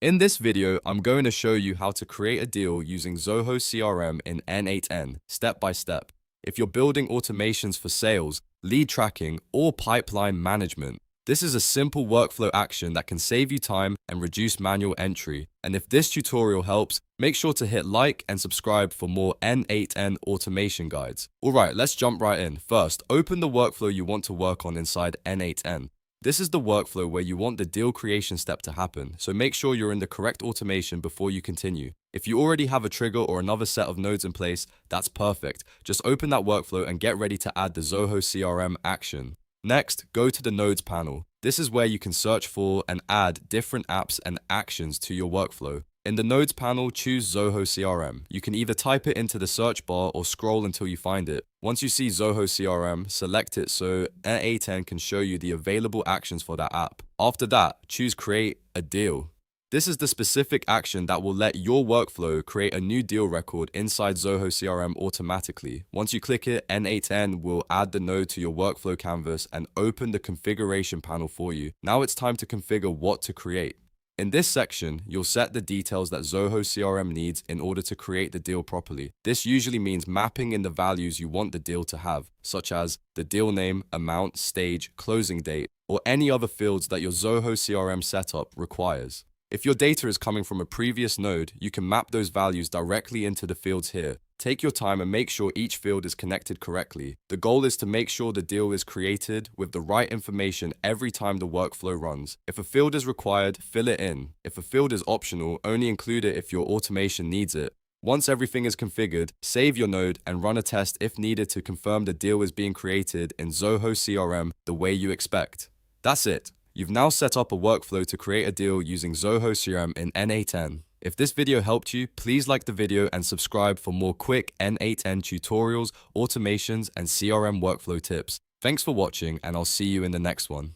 In this video, I'm going to show you how to create a deal using Zoho CRM in n8n, step by step. If you're building automations for sales, lead tracking, or pipeline management, this is a simple workflow action that can save you time and reduce manual entry. And if this tutorial helps, make sure to hit like and subscribe for more n8n automation guides. Alright, let's jump right in. First, open the workflow you want to work on inside n8n. This is the workflow where you want the deal creation step to happen, so make sure you're in the correct automation before you continue. If you already have a trigger or another set of nodes in place, that's perfect. Just open that workflow and get ready to add the Zoho CRM action. Next, go to the Nodes panel. This is where you can search for and add different apps and actions to your workflow. In the Nodes panel, choose Zoho CRM. You can either type it into the search bar or scroll until you find it. Once you see Zoho CRM, select it so n8n can show you the available actions for that app. After that, choose Create a Deal. This is the specific action that will let your workflow create a new deal record inside Zoho CRM automatically. Once you click it, n8n will add the node to your workflow canvas and open the configuration panel for you. Now it's time to configure what to create. In this section, you'll set the details that Zoho CRM needs in order to create the deal properly. This usually means mapping in the values you want the deal to have, such as the deal name, amount, stage, closing date, or any other fields that your Zoho CRM setup requires. If your data is coming from a previous node, you can map those values directly into the fields here. Take your time and make sure each field is connected correctly. The goal is to make sure the deal is created with the right information every time the workflow runs. If a field is required, fill it in. If a field is optional, only include it if your automation needs it. Once everything is configured, save your node and run a test if needed to confirm the deal is being created in Zoho CRM the way you expect. That's it. You've now set up a workflow to create a deal using Zoho CRM in n8n. If this video helped you, please like the video and subscribe for more quick n8n tutorials, automations, and CRM workflow tips. Thanks for watching, and I'll see you in the next one.